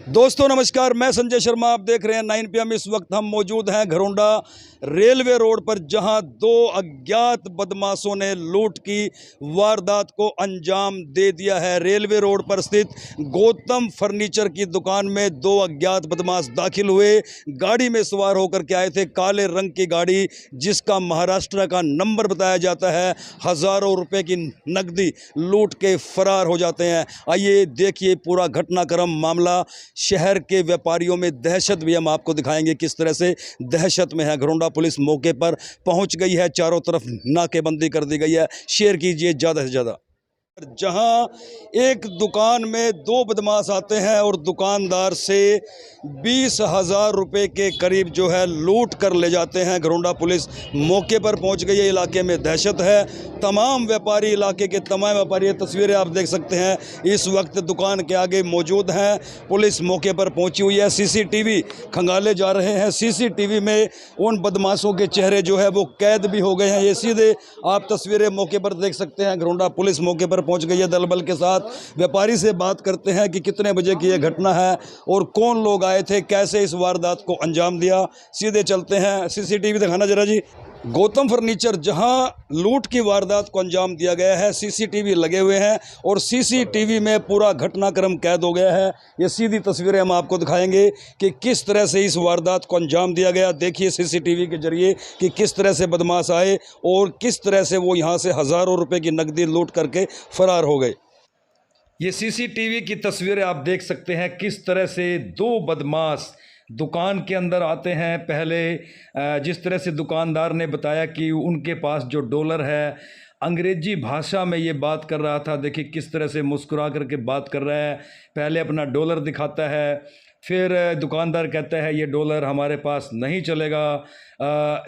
दोस्तों नमस्कार, मैं संजय शर्मा। आप देख रहे हैं 9 PM। इस वक्त हम मौजूद हैं घरौंडा रेलवे रोड पर, जहां दो अज्ञात बदमाशों ने लूट की वारदात को अंजाम दे दिया है। रेलवे रोड पर स्थित गौतम फर्नीचर की दुकान में दो अज्ञात बदमाश दाखिल हुए। गाड़ी में सवार होकर के आए थे, काले रंग की गाड़ी जिसका महाराष्ट्र का नंबर बताया जाता है। हज़ारों रुपए की नकदी लूट के फरार हो जाते हैं। आइए देखिए पूरा घटनाक्रम, मामला। शहर के व्यापारियों में दहशत भी हम आपको दिखाएंगे, किस तरह से दहशत में है। घरौंडा पुलिस मौके पर पहुंच गई है, चारों तरफ नाकेबंदी कर दी गई है। शेयर कीजिए ज़्यादा से ज़्यादा। जहां एक दुकान में दो बदमाश आते हैं और दुकानदार से 20,000 रुपये के करीब जो है लूट कर ले जाते हैं। घरौंडा पुलिस मौके पर पहुंच गई है। इलाके में दहशत है। तमाम व्यापारी, इलाके के तमाम व्यापारी, तस्वीरें आप देख सकते हैं, इस वक्त दुकान के आगे मौजूद हैं। पुलिस मौके पर पहुंची हुई है। सीसीटीवी खंगाले जा रहे हैं। सीसीटीवी में उन बदमाशों के चेहरे जो है वो कैद भी हो गए हैं। ये सीधे आप तस्वीरें मौके पर देख सकते हैं। घरौंडा पुलिस मौके पर पहुंच गई है दल बल के साथ। व्यापारी से बात करते हैं कि कितने बजे की यह घटना है और कौन लोग आए थे, कैसे इस वारदात को अंजाम दिया। सीधे चलते हैं। सीसीटीवी दिखाना जरा जी। गौतम फर्नीचर जहां लूट की वारदात को अंजाम दिया गया है, सीसीटीवी लगे हुए हैं और सीसीटीवी में पूरा घटनाक्रम कैद हो गया है। ये सीधी तस्वीरें हम आपको दिखाएंगे कि किस तरह से इस वारदात को अंजाम दिया गया। देखिए सीसीटीवी के जरिए कि किस तरह से बदमाश आए और किस तरह से वो यहाँ से हज़ारों रुपए की नकदी लूट करके फरार हो गए। ये सीसीटीवी की तस्वीरें आप देख सकते हैं, किस तरह से दो बदमाश दुकान के अंदर आते हैं। पहले जिस तरह से दुकानदार ने बताया कि उनके पास जो डॉलर है, अंग्रेजी भाषा में ये बात कर रहा था। देखिए किस तरह से मुस्कुरा करके बात कर रहा है। पहले अपना डॉलर दिखाता है, फिर दुकानदार कहता है ये डॉलर हमारे पास नहीं चलेगा।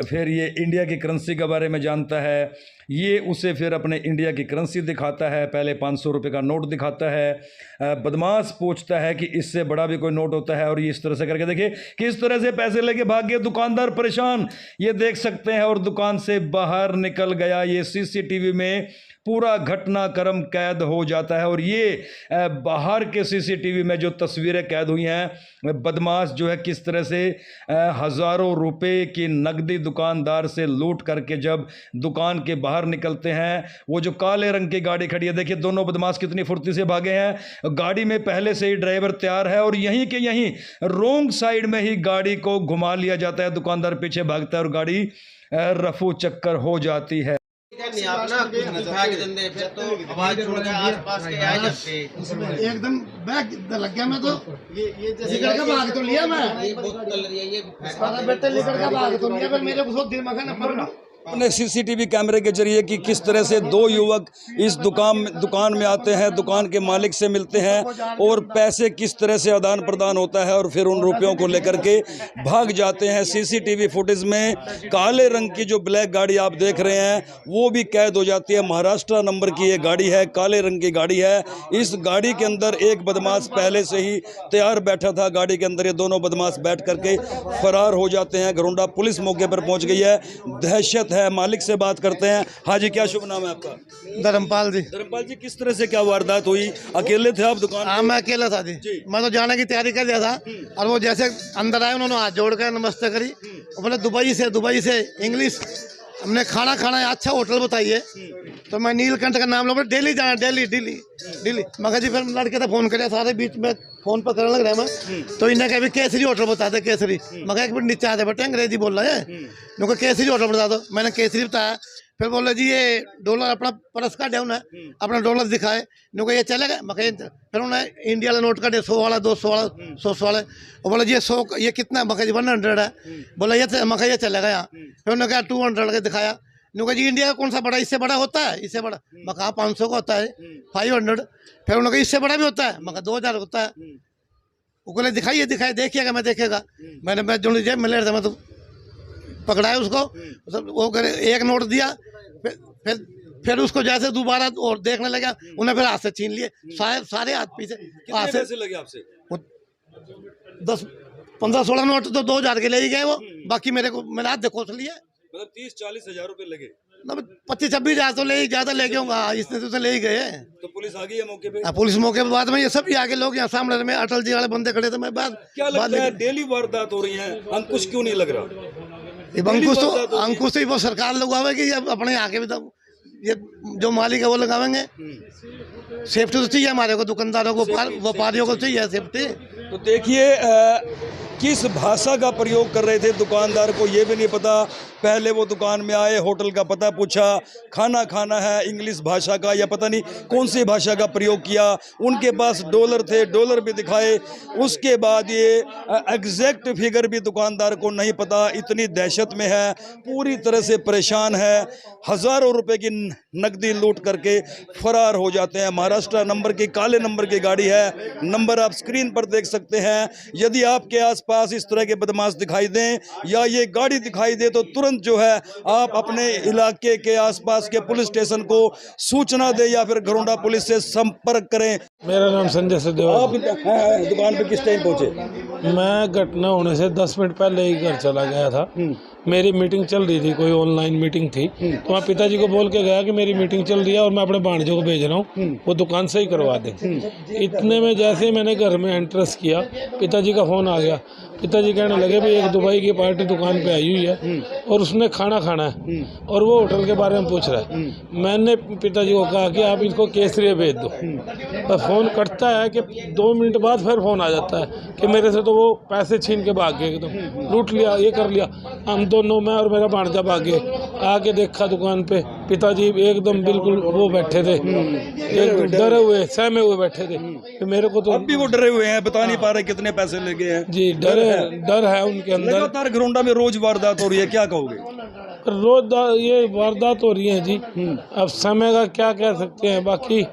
फिर ये इंडिया की करेंसी के बारे में जानता है। ये उसे फिर अपने इंडिया की करेंसी दिखाता है। पहले 500 रुपये का नोट दिखाता है। बदमाश पूछता है कि इससे बड़ा भी कोई नोट होता है, और ये इस तरह से करके देखिए किस तरह से पैसे लेके भाग गए। दुकानदार परेशान, ये देख सकते हैं, और दुकान से बाहर निकल गया। ये सीसीटीवी में पूरा घटनाक्रम कैद हो जाता है। और ये बाहर के सीसीटीवी में जो तस्वीरें कैद हुई हैं, बदमाश जो है किस तरह से हज़ारों रुपए की नकदी दुकानदार से लूट करके जब दुकान के बाहर निकलते हैं। वो जो काले रंग की गाड़ी खड़ी है, देखिए दोनों बदमाश कितनी फुर्ती से भागे हैं। गाड़ी में पहले से ही ड्राइवर तैयार है और यहीं के यहीं रोंग साइड में ही गाड़ी को घुमा लिया जाता है। दुकानदार पीछे भागता है और गाड़ी रफू चक्कर हो जाती है। नहीं आप ना कुछ दिखा के दे, फिर तो आवाज छोड़ के आसपास के आ जाते एकदम बैग लग गया। मैं तो ये जैसे करके भाग तो लिया मैं। ये बोतल ये सारा बेटे लेकर के भाग तो लिया, पर मेरे को दिल में ना पड़ अपने सीसीटीवी कैमरे के जरिए कि किस तरह से दो युवक इस दुकान में आते हैं, दुकान के मालिक से मिलते हैं और पैसे किस तरह से आदान प्रदान होता है और फिर उन रुपयों को लेकर के भाग जाते हैं। सीसीटीवी फुटेज में काले रंग की जो ब्लैक गाड़ी आप देख रहे हैं वो भी कैद हो जाती है। महाराष्ट्र नंबर की ये गाड़ी है, काले रंग की गाड़ी है। इस गाड़ी के अंदर एक बदमाश पहले से ही तैयार बैठा था। गाड़ी के अंदर ये दोनों बदमाश बैठ करके फरार हो जाते हैं। घरौंडा पुलिस मौके पर पहुंच गई है। दहशत है। मालिक से बात करते हैं। हाँ जी, क्या शुभ नाम है आपका? धर्मपाल जी। धर्मपाल जी, किस तरह से क्या वारदात हुई? अकेले थे आप दुकान? हाँ मैं अकेला था जी। मैं तो जाने की तैयारी कर लिया था, और वो जैसे अंदर आए उन्होंने हाथ जोड़ कर नमस्ते करी। बोले दुबई से इंग्लिश, हमने खाना खाना है, अच्छा होटल बताइए। तो मैं नीलकंठ का नाम लो, दिल्ली जाना, दिल्ली मगर जी। फिर लड़के तो फोन करे, सारे बीच में फोन पर करने लग रहा है मैं। तो इन्हें कहा केसरी होटल बता दे, केसरी। मगर एक मिनट नीचे आते बेटे, अंग्रेजी बोल रहा है। उनको केसरी होटल बता दो, मैंने केसरी बताया। फिर बोले जी ये डॉलर अपना पर्स का डाउन है, अपना डॉलर दिखाए। उनको ये चलेगा मगर। फिर उन्हें इंडिया वाला नोट का 100 वाला, 200 वाला, 100 वाले। और बोला जी 100 ये कितना? मगर जी 100 है। बोला ये मगर ये चलेगा यहाँ। फिर उन्होंने कहा 200 का दिखाया। उन्होंने जी इंडिया का कौन सा बड़ा? इससे बड़ा होता है, इससे बड़ा। मैं कहा 500 का होता है, 500। फिर उन्होंने कहा इससे बड़ा भी होता है, मगर 2000 होता है। वो बोले दिखाइए देखिएगा। मैं देखेगा, मैं जो जेब में ले रहा था, मैं तो पकड़ाया उसको। वो करे एक नोट दिया, फिर उसको जैसे दोबारा और देखने लगा, उन्हें फिर हाथ से छीन लिए सारे हाथ पीछे। कितने पैसे लगे आपसे? 10, 15, 16 नोट तो 2000 के ले ही गए वो। बाकी मेरे हाथ देखो लिए, मतलब 30-40 हजार रुपए लगे। 25-26 हज़ार तो ले ही ज़्यादा लेके होगा, इसने तो ले ही गए। तो पुलिस आ गई है मौके पे? पुलिस मौके पे बाद में ये सब आगे लोग यहाँ सामने में अटल जी वाले बंदे खड़े थे। मैं बात क्या लगता है डेली वारदात हो रही है, अंकुश क्यों नहीं लग रहा? ये अंकुश तो वो सरकार लगावेगी, ये अपने यहाँ के भी तो ये जो मालिक है वो लगावेंगे। सेफ्टी तो चाहिए हमारे को, दुकानदारों को, व्यापारियों को चाहिए सेफ्टी। तो देखिए किस भाषा का प्रयोग कर रहे थे, दुकानदार को ये भी नहीं पता। पहले वो दुकान में आए, होटल का पता पूछा, खाना खाना है इंग्लिश भाषा का या पता नहीं कौन सी भाषा का प्रयोग किया। उनके पास डॉलर थे, डॉलर भी दिखाए। उसके बाद ये एग्जैक्ट फिगर भी दुकानदार को नहीं पता, इतनी दहशत में है, पूरी तरह से परेशान है। हज़ारों रुपए की नकदी लूट करके फरार हो जाते हैं। महाराष्ट्र नंबर की, काले नंबर की गाड़ी है, नंबर आप स्क्रीन पर देख सकते हैं। यदि आपके आसपास इस तरह के बदमाश दिखाई दें या ये गाड़ी दिखाई दे तो तुरंत जो है आप अपने इलाके के आसपास के पुलिस स्टेशन को सूचना दें या फिर घरोंडा पुलिस से संपर्क करें। मेरा नाम संजय सदेवा। आप दुकान पे किस टाइम पहुंचे? मैं घटना होने से 10 मिनट पहले ही घर चला गया था। मेरी मीटिंग चल रही थी, कोई ऑनलाइन मीटिंग थी, तो मैं पिताजी को बोल के गया कि मेरी मीटिंग चल रही है और मैं अपने भांजे को भेज रहा हूँ, वो दुकान से ही करवा दें। इतने में जैसे ही मैंने घर में एंट्रेस किया, पिताजी का फ़ोन आ गया। पिताजी कहने लगे भाई एक दुबई की पार्टी दुकान पे आई हुई है और उसने खाना खाना है और वो होटल के बारे में पूछ रहा है। मैंने पिताजी को कहा कि आप इसको केसरिया भेज दो। तो फ़ोन कटता है कि 2 मिनट बाद फिर फ़ोन आ जाता है कि मेरे से तो वो पैसे छीन के भाग गए, एकदम लूट लिया, ये कर लिया। हम दोनों, मैं और मेरा भांजा भागे। आके देखा दुकान पे पिताजी एकदम बिल्कुल वो बैठे थे, एक डरे हुए, सहमे हुए बैठे थे कि मेरे को तो अब भी वो डरे हुए हैं, बता नहीं पा रहे कितने पैसे ले गए हैं। जी डर है उनके अंदर। लगातार घरोंडा में रोज वारदात हो रही है, क्या कहोगे? रोज ये वारदात हो रही है जी। अब समय का क्या कह सकते हैं। बाकी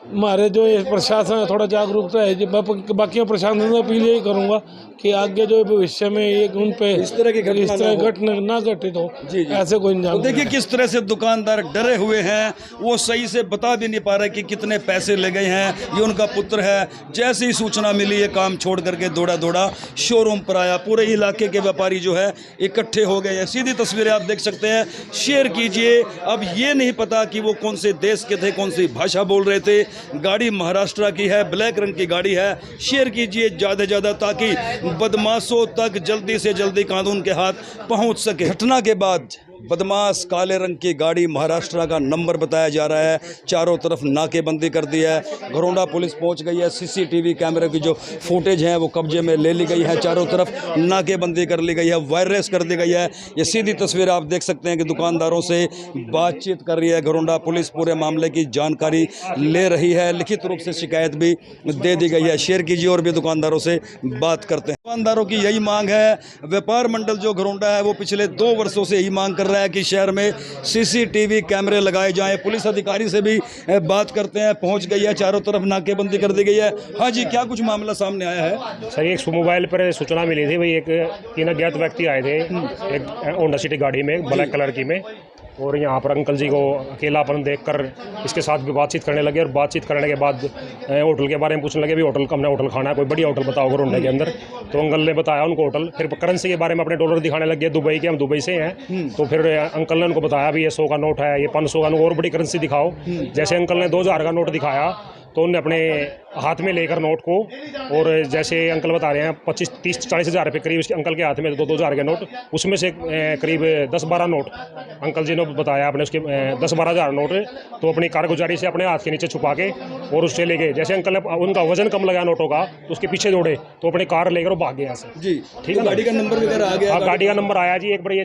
हमारे जो ये प्रशासन है थोड़ा जागरूकता है जी। बाकी प्रशासन से अपील यही करूँगा कि आगे जो भविष्य में ये उन पे इस तरह की घटना ना घटित हो, ऐसे कोई तो देखिए किस तरह से दुकानदार डरे हुए हैं, वो सही से बता भी नहीं पा रहे कि कितने पैसे ले गए हैं। ये उनका पुत्र है, जैसे ही सूचना मिली ये काम छोड़ करके दौड़ा शोरूम पर आया। पूरे इलाके के व्यापारी जो है इकट्ठे हो गए हैं। सीधी तस्वीरें आप देख सकते हैं, शेयर कीजिए। अब ये नहीं पता कि वो कौन से देश के थे, कौन सी भाषा बोल रहे थे। गाड़ी महाराष्ट्र की है, ब्लैक रंग की गाड़ी है। शेयर कीजिए ज़्यादा से ज़्यादा ताकि बदमाशों तक जल्दी से जल्दी कानून के हाथ पहुंच सके। घटना के बाद बदमाश काले रंग की गाड़ी महाराष्ट्र का नंबर बताया जा रहा है। चारों तरफ नाकेबंदी कर दी है। घरोंडा पुलिस पहुंच गई है। सीसीटीवी कैमरे की जो फुटेज है वो कब्जे में ले ली गई है। चारों तरफ नाकेबंदी कर ली गई है, वायरलेस कर दी गई है। ये सीधी तस्वीर आप देख सकते हैं कि दुकानदारों से बातचीत कर रही है घरोंडा पुलिस। पूरे मामले की जानकारी ले रही है, लिखित रूप से शिकायत भी दे दी गई है। शेयर कीजिए और भी दुकानदारों से बात करते हैं। दुकानदारों की यही मांग है। व्यापार मंडल जो घरोंडा है वो पिछले 2 वर्षों से यही मांग कर रहा है कि शहर में सीसीटीवी कैमरे लगाए जाएं। पुलिस अधिकारी से भी बात करते हैं, पहुंच गई है। चारों तरफ नाकेबंदी कर दी गई है। हाँ जी, क्या कुछ मामला सामने आया है? सर एक मोबाइल पर सूचना मिली थी, भाई एक 3 अज्ञात व्यक्ति आए थे एक होंडा सिटी गाड़ी में, ब्लैक कलर की में, और यहाँ पर अंकल जी को अकेलापन देखकर इसके साथ भी बातचीत करने लगे। और बातचीत करने के बाद होटल के बारे में पूछने लगे, भी होटल हमने होटल खाना है, कोई बढ़िया होटल बताओ घरोंडा के अंदर। तो अंकल ने बताया उनको होटल। फिर करेंसी के बारे में अपने डॉलर दिखाने लगे, दुबई के, हम दुबई से हैं। तो फिर अंकल ने उनको बताया भी ये 100 का नोट है, ये 500 का नोट, और बड़ी करेंसी दिखाओ। जैसे अंकल ने 2000 का नोट दिखाया तो उन्होंने अपने हाथ में लेकर नोट को, और जैसे अंकल बता रहे हैं 25, 30, 40 हज़ार रुपये करीब अंकल के हाथ में 2,000 के नोट, उसमें से करीब 10-12 नोट अंकल जी ने बताया आपने उसके 10-12 हज़ार नोट तो अपनी कारगुजारी से अपने हाथ के नीचे छुपा के और उससे ले गए। जैसे अंकल ने उनका वजन कम लगा नोटों का तो उसके पीछे दौड़े तो अपनी कार लेकर वो भाग गया ऐसे। जी ठीक है, गाड़ी का नंबर वगैरह आ गया? हाँ, गाड़ी का नंबर आया जी। एक बार ये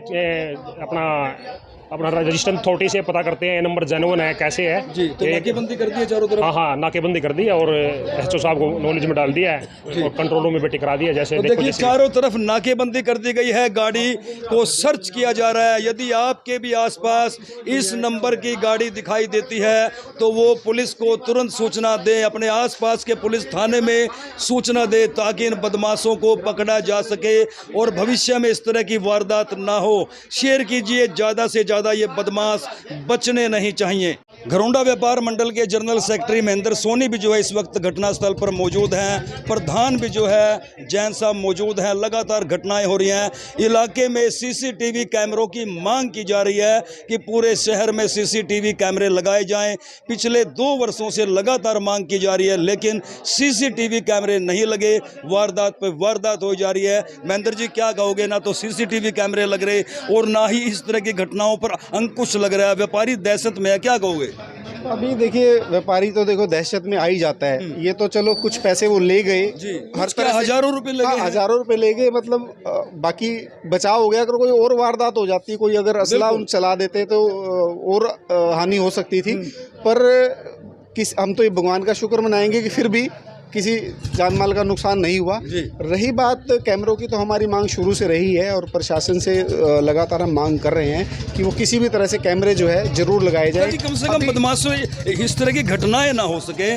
अपना रजिस्टर अथॉरिटी से पता करते हैं ये नंबर जेन्युइन है कैसे है जी। तो नाकेबंदी कर दी है चारों तरफ? हाँ, नाकेबंदी कर दी है और एसओ साहब को नॉलेज में डाल दिया है और कंट्रोल रूम में भी टिकरा दिया। जैसे तो देखिए चारों तरफ नाकेबंदी कर दी गई है, गाड़ी को सर्च किया जा रहा है। यदि आपके भी आसपास इस नंबर की गाड़ी दिखाई देती है तो वो पुलिस को तुरंत सूचना दें, अपने आसपास के पुलिस थाने में सूचना दें ताकि इन बदमाशों को पकड़ा जा सके और भविष्य में इस तरह की वारदात ना हो। शेयर कीजिए ज़्यादा से ज़्यादा, ये बदमाश बचने नहीं चाहिए। घरौंडा व्यापार मंडल के जनरल सेक्रेटरी महेंद्र सोनी भी जो है इस वक्त घटनास्थल पर मौजूद हैं। प्रधान भी जो है जैन साहब मौजूद हैं। लगातार घटनाएं हो रही हैं। इलाके में सीसीटीवी कैमरों की मांग की जा रही है कि पूरे शहर में सीसीटीवी कैमरे लगाए जाएं। पिछले 2 वर्षों से लगातार मांग की जा रही है, लेकिन सीसीटीवी कैमरे नहीं लगे। वारदात पर वारदात हो जा रही है। महेंद्र जी क्या कहोगे? ना तो सीसीटीवी कैमरे लग रहे और ना ही इस तरह की घटनाओं पर अंकुश लग रहा है। व्यापारी दहशत में है, क्या कहोगे? अभी देखिए, व्यापारी तो देखो दहशत में आ ही जाता है। ये तो चलो कुछ पैसे वो ले गए जी, हर तरह से, हजारों रुपए लगे हैं। हजारों रुपए ले गए, मतलब बाकी बचाव हो गया। अगर कोई और वारदात हो जाती, कोई अगर असला उन चला देते तो और हानि हो सकती थी। पर हम तो ये भगवान का शुक्र मनाएंगे कि फिर भी किसी जान माल का नुकसान नहीं हुआ। रही बात कैमरों की, तो हमारी मांग शुरू से रही है और प्रशासन से लगातार हम मांग कर रहे हैं कि वो किसी भी तरह से कैमरे जो है जरूर लगाए जाए। कम से कम बदमाशों इस तरह की घटनाएं ना हो सके।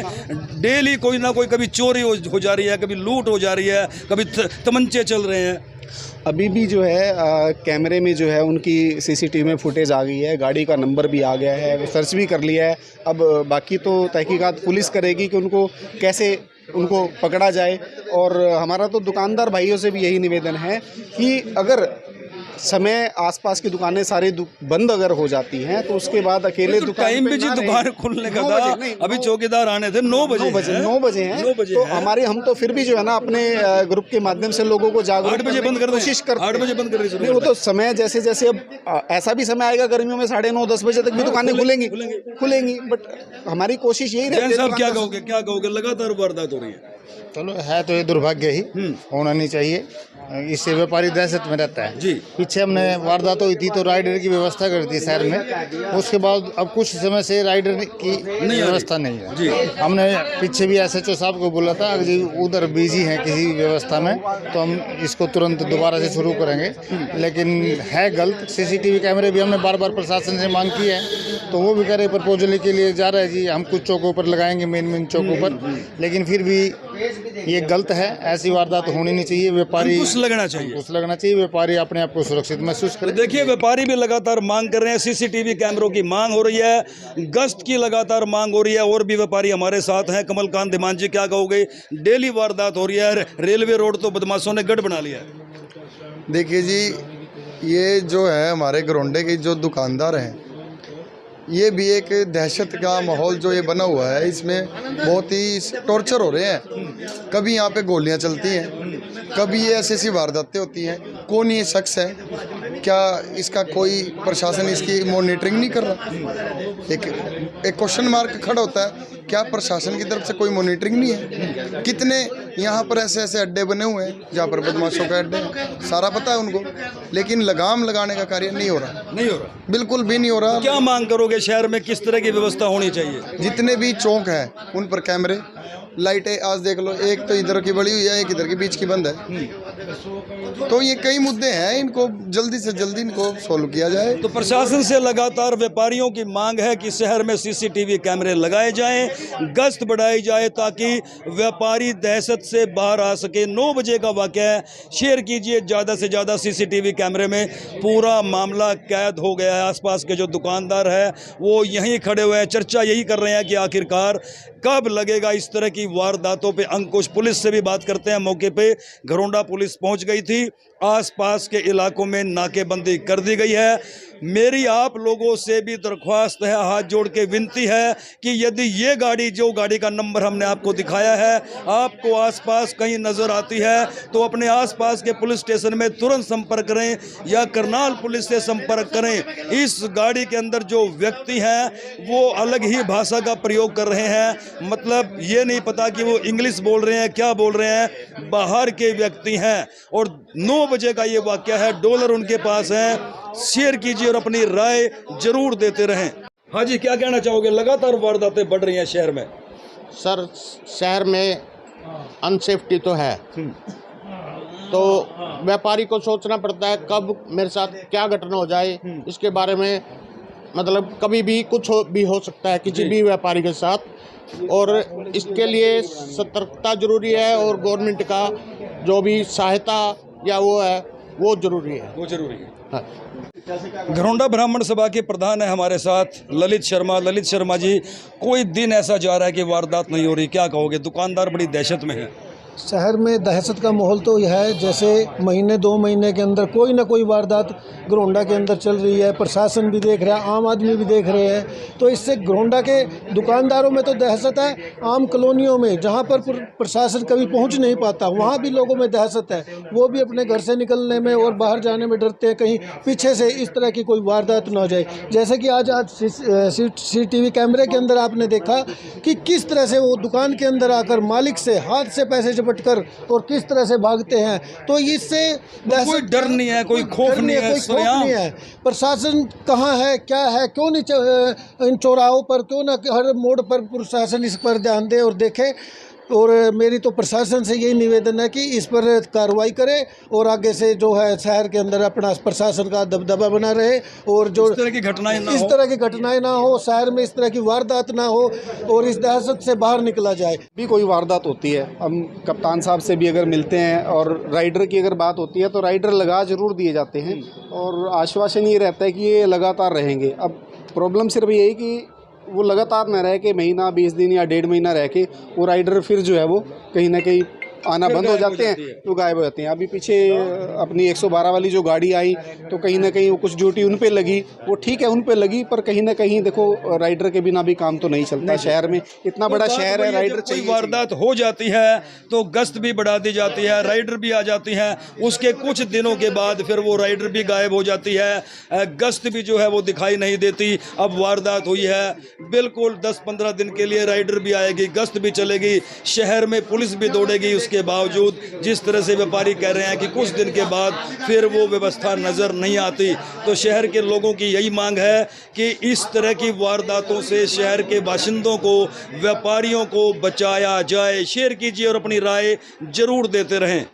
डेली कोई ना कोई, कभी चोरी हो जा रही है, कभी लूट हो जा रही है, कभी तमंचे चल रहे हैं। अभी भी जो है कैमरे में जो है उनकी सीसीटीवी में फुटेज आ गई है, गाड़ी का नंबर भी आ गया है, वो सर्च भी कर लिया है। अब बाकी तो तहकीकात पुलिस करेगी कि उनको कैसे उनको पकड़ा जाए। और हमारा तो दुकानदार भाइयों से भी यही निवेदन है कि अगर समय आसपास की दुकानें सारी बंद अगर हो जाती हैं तो उसके बाद अकेले तो दुकान टाइम भी जी दुकान खुलने का था। अभी चौकीदार आने थे 9 बजे 9 बजे हैं। तो हमारे हम तो फिर भी जो है ना अपने ग्रुप के माध्यम से लोगों को जागरूक 8 बजे बंद कर कोशिश करते 8 बजे बंद कर नहीं, वो तो समय जैसे जैसे अब ऐसा भी समय आएगा गर्मियों में 9:30-10 बजे तक भी दुकानें खुलेंगी। बट हमारी कोशिश यही रहती है। क्या कहोगे? लगातार वारदात हो रही है। चलो, है तो ये दुर्भाग्य ही होना नहीं चाहिए। इससे व्यापारी दहशत में रहता है जी। पीछे हमने वारदात हुई थी तो राइडर की व्यवस्था कर दी शहर में। उसके बाद अब कुछ समय से राइडर की व्यवस्था नहीं है जी। हमने पीछे भी SHO साहब को बोला था कि उधर बिजी हैं किसी व्यवस्था में, तो हम इसको तुरंत दोबारा से शुरू करेंगे। लेकिन है गलत। सीसीटीवी कैमरे भी हमने बार बार प्रशासन से मांग की है, तो वो भी कह रहे प्रपोजल के लिए जा रहा है जी, हम कुछ चौकों पर लगाएंगे, मेन चौकों पर। लेकिन फिर भी ये गलत है। ऐसी वारदात होनी नहीं चाहिए। व्यापारी लगना चाहिए। व्यापारी अपने आप को सुरक्षित महसूस करे। देखिए, व्यापारी भी लगातार मांग कर रहे हैं। सीसीटीवी कैमरों की मांग हो रही है, गश्त की लगातार मांग हो रही है। और भी व्यापारी हमारे साथ हैं। कमलकांत धीमान जी, क्या कहोगे? डेली वारदात हो रही है। रेलवे रोड तो बदमाशों ने गढ़ बना लिया है। देखिए जी, ये जो है हमारे घरौंडे के जो दुकानदार हैं, ये भी एक दहशत का माहौल जो ये बना हुआ है, इसमें बहुत ही टॉर्चर हो रहे हैं। कभी यहाँ पे गोलियाँ चलती हैं, कभी ये ऐसी वारदातें होती हैं। कौन ये शख्स है? क्या इसका कोई प्रशासन इसकी मॉनिटरिंग नहीं कर रहा? एक क्वेश्चन मार्क खड़ा होता है, क्या प्रशासन की तरफ से कोई मॉनिटरिंग नहीं है? कितने यहाँ पर ऐसे अड्डे बने हुए हैं जहाँ पर बदमाशों के अड्डे हैं, सारा पता है उनको, लेकिन लगाम लगाने का कार्य नहीं हो रहा, बिल्कुल भी नहीं हो रहा। क्या मांग करोगे? शहर में किस तरह की व्यवस्था होनी चाहिए? जितने भी चौक हैं उन पर कैमरे, लाइटें। आज देख लो, एक तो इधर की बड़ी हुई है, एक इधर के बीच की बंद है। तो ये कई मुद्दे हैं, इनको जल्दी से जल्दी इनको सोल्व किया जाए। तो प्रशासन से लगातार व्यापारियों की मांग है कि शहर में सीसीटीवी कैमरे लगाए जाएं, गश्त बढ़ाई जाए, ताकि व्यापारी दहशत से बाहर आ सके। 9 बजे का वाकया है। शेयर कीजिए ज़्यादा से ज़्यादा सीसीटीवी कैमरे में। पूरा मामला कैद हो गया है। आसपास के जो दुकानदार हैं वो यहीं खड़े हुए हैं, चर्चा यही कर रहे हैं कि आखिरकार कब लगेगा इस तरह की वारदातों पे अंकुश। पुलिस से भी बात करते हैं। मौके पे घरौंडा पुलिस पहुंच गई थी। आसपास के इलाकों में नाकेबंदी कर दी गई है। मेरी आप लोगों से भी दरख्वास्त है, हाथ जोड़ के विनती है कि यदि ये गाड़ी, जो गाड़ी का नंबर हमने आपको दिखाया है, आपको आसपास कहीं नज़र आती है तो अपने आसपास के पुलिस स्टेशन में तुरंत संपर्क करें या करनाल पुलिस से संपर्क करें। इस गाड़ी के अंदर जो व्यक्ति हैं वो अलग ही भाषा का प्रयोग कर रहे हैं। मतलब ये नहीं पता कि वो इंग्लिश बोल रहे हैं, क्या बोल रहे हैं। बाहर के व्यक्ति हैं और 9 बजे का ये वाकया है। डॉलर उनके पास है। शेयर कीजिए और अपनी राय जरूर देते रहें। हाँ जी, क्या कहना चाहोगे? लगातार वारदातें बढ़ रही हैं शहर में। सर, शहर में अनसेफ्टी तो है, तो व्यापारी को सोचना पड़ता है कब मेरे साथ क्या घटना हो जाए। इसके बारे में मतलब कभी भी कुछ भी हो सकता है किसी भी व्यापारी के साथ, और इसके लिए सतर्कता जरूरी है। और गवर्नमेंट का जो भी सहायता या वो है वो जरूरी है। वो जरूरी है। हाँ। घरौंडा ब्राह्मण सभा के प्रधान है हमारे साथ ललित शर्मा। ललित शर्मा जी, कोई दिन ऐसा जा रहा है कि वारदात नहीं हो रही, क्या कहोगे? दुकानदार बड़ी दहशत में है। शहर में दहशत का माहौल तो यह है जैसे महीने 2 महीने के अंदर कोई ना कोई वारदात घरौंडा के अंदर चल रही है। प्रशासन भी देख रहा है, आम आदमी भी देख रहे हैं। तो इससे घरौंडा के दुकानदारों में तो दहशत है, आम कॉलोनियों में जहां पर प्रशासन कभी पहुंच नहीं पाता वहां भी लोगों में दहशत है। वो भी अपने घर से निकलने में और बाहर जाने में डरते हैं, कहीं पीछे से इस तरह की कोई वारदात न हो जाए। जैसे कि आज CCTV कैमरे के अंदर आपने देखा कि किस तरह से वो दुकान के अंदर आकर मालिक से हाथ से पैसे झपटकर और किस तरह से भागते हैं। तो इससे कोई डर नहीं है, कोई खौफ नहीं है, कोई खौफ नहीं है। प्रशासन कहाँ है, क्या है, क्यों नहीं इन चौराहों पर, क्यों ना हर मोड़ पर प्रशासन इस पर ध्यान दे और देखे। और मेरी तो प्रशासन से यही निवेदन है कि इस पर कार्रवाई करे और आगे से जो है शहर के अंदर अपना प्रशासन का दबदबा बना रहे और जो इस तरह की घटनाएं ना हो, शहर में इस तरह की वारदात ना हो और इस दहशत से बाहर निकला जाए। भी कोई वारदात होती है, हम कप्तान साहब से भी अगर मिलते हैं और राइडर की अगर बात होती है तो राइडर लगा जरूर दिए जाते हैं और आश्वासन ये रहता है कि ये लगातार रहेंगे। अब प्रॉब्लम सिर्फ यही कि वो लगातार न रह के महीना 20 दिन या 1.5 महीना रह के वो राइडर फिर जो है वो कहीं ना कहीं आना बंद हो जाते हैं, तो गायब हो जाते हैं। अभी पीछे अपनी 112 वाली जो गाड़ी आई तो कहीं ना कहीं वो कुछ ड्यूटी उन पे लगी, वो ठीक है उन पे लगी, पर कहीं ना कहीं देखो राइडर के बिना भी काम तो नहीं चलता। शहर में इतना बड़ा शहर है, राइडर चाहिए। वारदात हो जाती है तो गश्त भी बढ़ा दी जाती है, राइडर भी आ जाती हैं। उसके कुछ दिनों के बाद फिर वो राइडर भी गायब हो जाती है, गश्त भी जो है वो दिखाई नहीं देती। अब वारदात हुई है, बिल्कुल 10-15 दिन के लिए राइडर भी आएगी, गश्त भी चलेगी, शहर में पुलिस भी दौड़ेगी। उसके बावजूद जिस तरह से व्यापारी कह रहे हैं कि कुछ दिन के बाद फिर वो व्यवस्था नज़र नहीं आती, तो शहर के लोगों की यही मांग है कि इस तरह की वारदातों से शहर के बाशिंदों को, व्यापारियों को बचाया जाए। शेयर कीजिए और अपनी राय जरूर देते रहें।